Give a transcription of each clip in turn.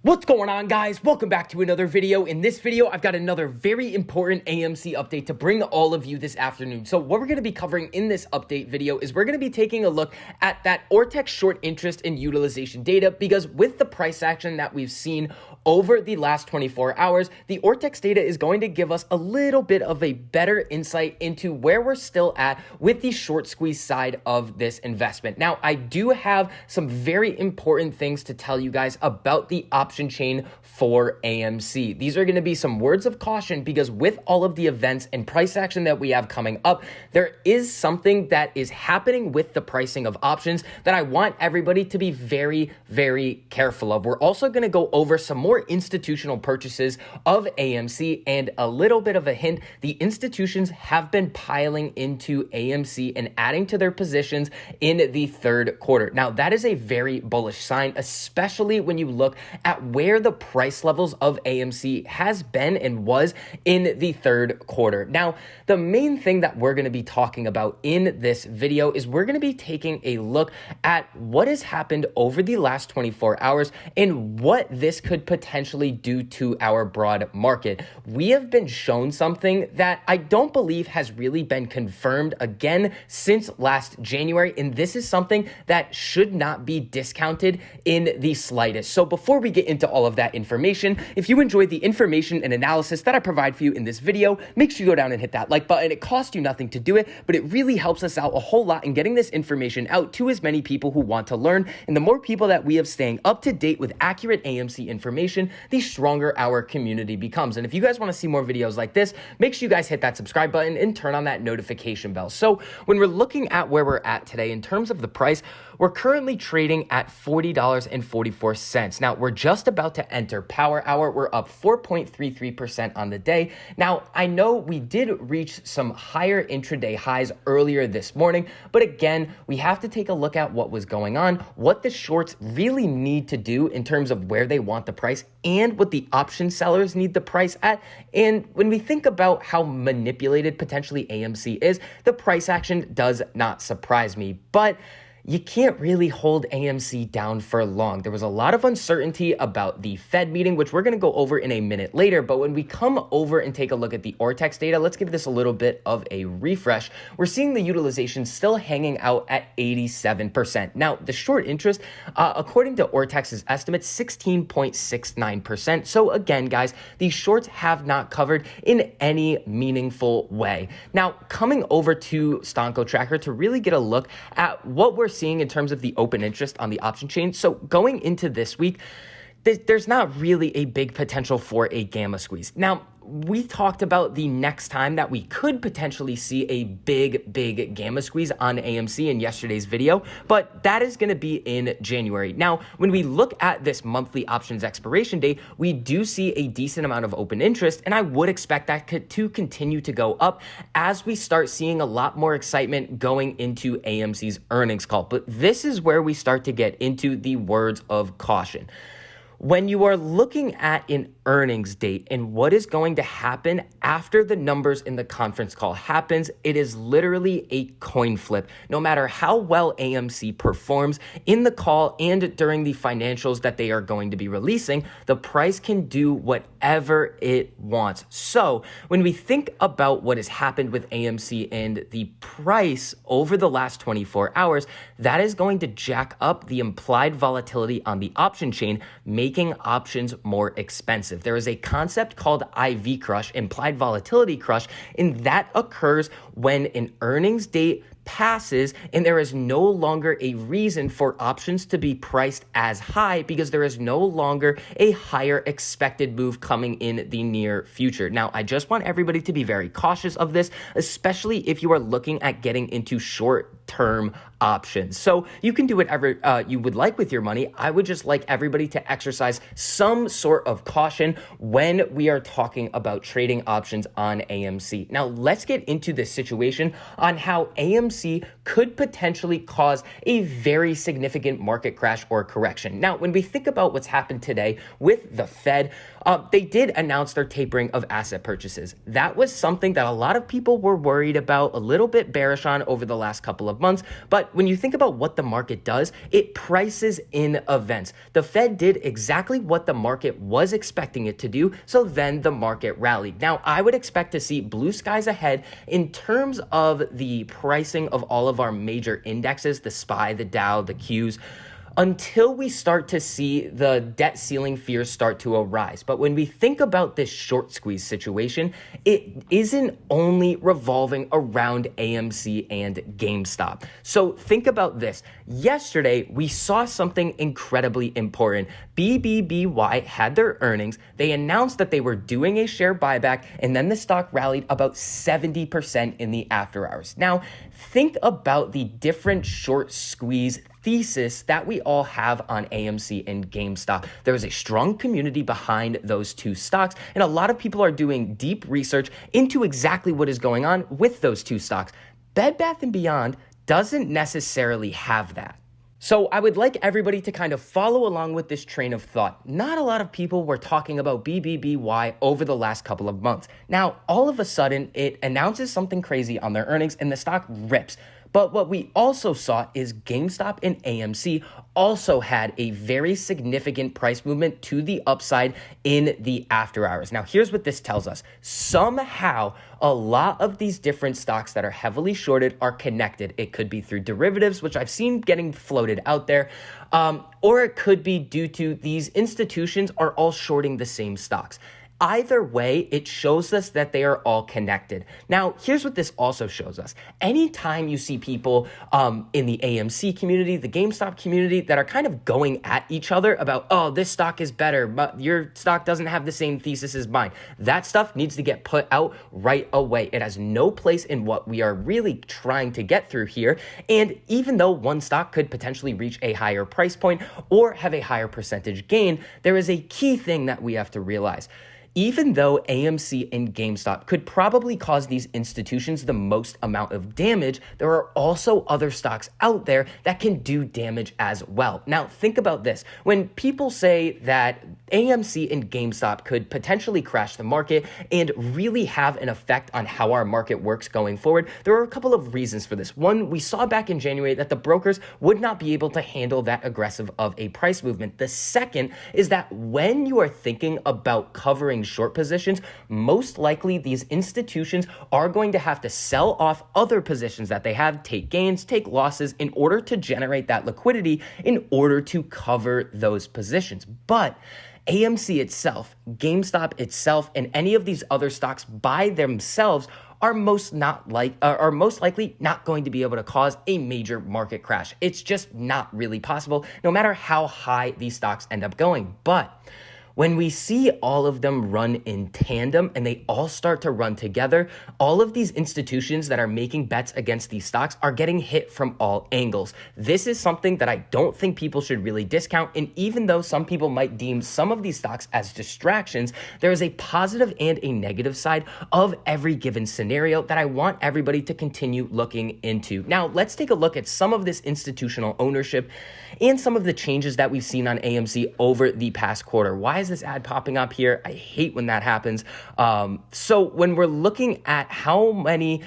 What's going on, guys? Welcome back to another video. In this video, I've got another very important AMC update to bring all of you this afternoon. So what we're going to be covering in this update video is we're going to be taking a look at that Ortex short interest and utilization data, because with the price action that we've seen over the last 24 hours, the Ortex data is going to give us a little bit of a better insight into where we're still at with the short squeeze side of this investment. Now, I do have some very important things to tell you guys about the option chain for AMC. These are going to be some words of caution because with all of the events and price action that we have coming up, there is something that is happening with the pricing of options that I want everybody to be very, very careful of. We're also going to go over some more institutional purchases of AMC, and a little bit of a hint, the institutions have been piling into AMC and adding to their positions in the third quarter. Now, that is a very bullish sign, especially when you look at where the price levels of AMC has been and was in the third quarter. Now, the main thing that we're going to be talking about in this video is we're going to be taking a look at what has happened over the last 24 hours and what this could potentially do to our broad market. We have been shown something that I don't believe has really been confirmed again since last January, and this is something that should not be discounted in the slightest. So before we get into all of that information, if you enjoyed the information and analysis that I provide for you in this video, make sure you go down and hit that like button. It costs you nothing to do it, but it really helps us out a whole lot in getting this information out to as many people who want to learn. And the more people that we have staying up to date with accurate AMC information, the stronger our community becomes. And if you guys want to see more videos like this, make sure you guys hit that subscribe button and turn on that notification bell. So when we're looking at where we're at today in terms of the price, we're currently trading at $40.44. Now, we're just about to enter power hour. We're up 4.33% on the day. Now, I know we did reach some higher intraday highs earlier this morning, but again, we have to take a look at what was going on, what the shorts really need to do in terms of where they want the price and what the option sellers need the price at. And when we think about how manipulated potentially AMC is, the price action does not surprise me. But you can't really hold AMC down for long. There was a lot of uncertainty about the Fed meeting, which we're going to go over in a minute later. But when we come over and take a look at the Ortex data, let's give this a little bit of a refresh. We're seeing the utilization still hanging out at 87%. Now, the short interest, according to Ortex's estimates, 16.69%. So again, guys, these shorts have not covered in any meaningful way. Now, coming over to Stonko Tracker to really get a look at what we're seeing in terms of the open interest on the option chain. So going into this week, there's not really a big potential for a gamma squeeze. Now, we talked about the next time that we could potentially see a big gamma squeeze on AMC in yesterday's video, but that is going to be in January. Now, when we look at this monthly options expiration date, we do see a decent amount of open interest, and I would expect that to continue to go up as we start seeing a lot more excitement going into AMC's earnings call. But this is where we start to get into the words of caution. When you are looking at an earnings date and what is going to happen after the numbers in the conference call happens, it is literally a coin flip. No matter how well AMC performs in the call and during the financials that they are going to be releasing, the price can do whatever it wants. So when we think about what has happened with AMC and the price over the last 24 hours, that is going to jack up the implied volatility on the option chain, making options more expensive. There is a concept called IV crush, implied volatility crush, and that occurs when an earnings date passes and there is no longer a reason for options to be priced as high because there is no longer a higher expected move coming in the near future. Now, I just want everybody to be very cautious of this, especially if you are looking at getting into short-term options. So you can do whatever you would like with your money. I would just like everybody to exercise some sort of caution when we are talking about trading options on AMC. Now, let's get into this situation on how AMC AMC could potentially cause a very significant market crash or correction. Now, when we think about what's happened today with the Fed, they did announce their tapering of asset purchases. That was something that a lot of people were worried about, a little bit bearish on over the last couple of months. But when you think about what the market does, it prices in events. The Fed did exactly what the market was expecting it to do, so then the market rallied. Now, I would expect to see blue skies ahead in terms of the pricing of all of our major indexes, the SPY, the Dow, the Qs, until we start to see the debt ceiling fears start to arise. But when we think about this short squeeze situation, it isn't only revolving around AMC and GameStop. So think about this. Yesterday, we saw something incredibly important. BBBY had their earnings. They announced that they were doing a share buyback, and then the stock rallied about 70% in the after hours. Now, think about the different short squeeze thesis that we all have on AMC and GameStop. There is a strong community behind those two stocks, and a lot of people are doing deep research into exactly what is going on with those two stocks. Bed Bath & Beyond doesn't necessarily have that. So I would like everybody to kind of follow along with this train of thought. Not a lot of people were talking about BBBY over the last couple of months. Now, all of a sudden, it announces something crazy on their earnings and the stock rips. But what we also saw is GameStop and AMC also had a very significant price movement to the upside in the after hours. Now, here's what this tells us. Somehow, a lot of these different stocks that are heavily shorted are connected. It could be through derivatives, which I've seen getting floated out there, or it could be due to these institutions are all shorting the same stocks. Either way, it shows us that they are all connected. Now, here's what this also shows us. Anytime you see people in the AMC community, the GameStop community that are kind of going at each other about, oh, this stock is better, but your stock doesn't have the same thesis as mine. That stuff needs to get put out right away. It has no place in what we are really trying to get through here. And even though one stock could potentially reach a higher price point or have a higher percentage gain, there is a key thing that we have to realize. Even though AMC and GameStop could probably cause these institutions the most amount of damage, there are also other stocks out there that can do damage as well. Now, think about this. When people say that AMC and GameStop could potentially crash the market and really have an effect on how our market works going forward, there are a couple of reasons for this. One, we saw back in January that the brokers would not be able to handle that aggressive of a price movement. The second is that when you are thinking about covering short positions, most likely these institutions are going to have to sell off other positions that they have, take gains, take losses in order to generate that liquidity in order to cover those positions. But AMC itself, GameStop itself, and any of these other stocks by themselves are most likely not going to be able to cause a major market crash. It's just not really possible, no matter how high these stocks end up going. But when we see all of them run in tandem and they all start to run together, all of these institutions that are making bets against these stocks are getting hit from all angles. This is something that I don't think people should really discount. And even though some people might deem some of these stocks as distractions, there is a positive and a negative side of every given scenario that I want everybody to continue looking into. Now, let's take a look at some of this institutional ownership and some of the changes that we've seen on AMC over the past quarter. Why is this ad popping up here? I hate when that happens. So when we're looking at how many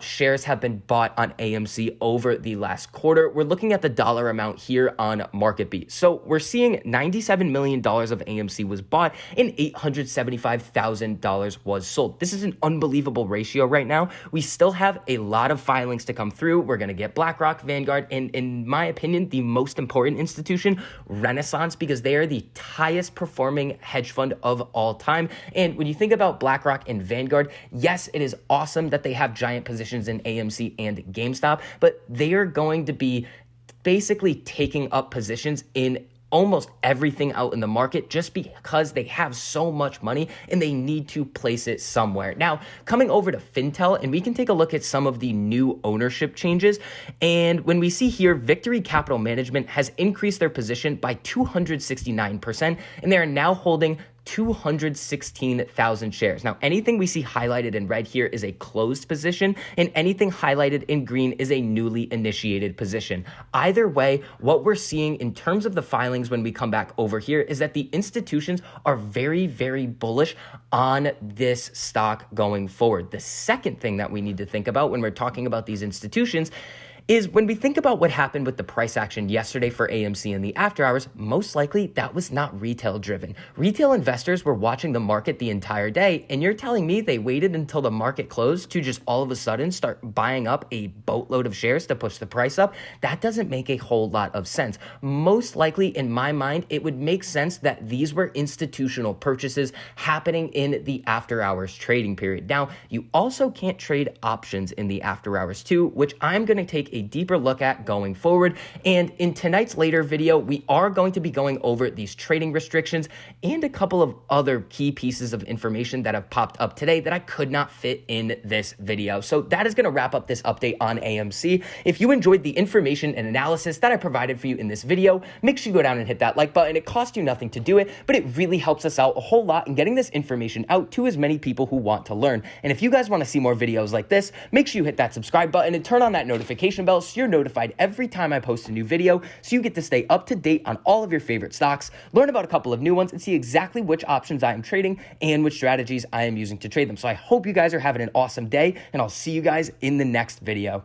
shares have been bought on AMC over the last quarter, we're looking at the dollar amount here on MarketBeat. So we're seeing $97 million of AMC was bought and $875,000 was sold. This is an unbelievable ratio right now. We still have a lot of filings to come through. We're going to get BlackRock, Vanguard, and in my opinion, the most important institution, Renaissance, because they are the highest performing hedge fund of all time. And when you think about BlackRock and Vanguard, yes, it is awesome that they have giant positions in AMC and GameStop, but they are going to be basically taking up positions in almost everything out in the market just because they have so much money and they need to place it somewhere. Now, coming over to Fintel, and we can take a look at some of the new ownership changes. And when we see here, Victory Capital Management has increased their position by 269%, and they are now holding 216,000 shares. Now, anything we see highlighted in red here is a closed position, and anything highlighted in green is a newly initiated position. Either way, what we're seeing in terms of the filings when we come back over here is that the institutions are very, very bullish on this stock going forward. The second thing that we need to think about when we're talking about these institutions is when we think about what happened with the price action yesterday for AMC in the after hours, most likely that was not retail driven. Retail investors were watching the market the entire day, and you're telling me they waited until the market closed to just all of a sudden start buying up a boatload of shares to push the price up? That doesn't make a whole lot of sense. Most likely, in my mind, it would make sense that these were institutional purchases happening in the after hours trading period. Now, you also can't trade options in the after hours too, which I'm going to take a deeper look at going forward. And in tonight's later video, we are going to be going over these trading restrictions and a couple of other key pieces of information that have popped up today that I could not fit in this video. So that is going to wrap up this update on AMC. If you enjoyed the information and analysis that I provided for you in this video, make sure you go down and hit that like button. It costs you nothing to do it, but it really helps us out a whole lot in getting this information out to as many people who want to learn. And if you guys want to see more videos like this, make sure you hit that subscribe button and turn on that notification bell so you're notified every time I post a new video, so you get to stay up to date on all of your favorite stocks, learn about a couple of new ones, and see exactly which options I am trading and which strategies I am using to trade them. So I hope you guys are having an awesome day, and I'll see you guys in the next video.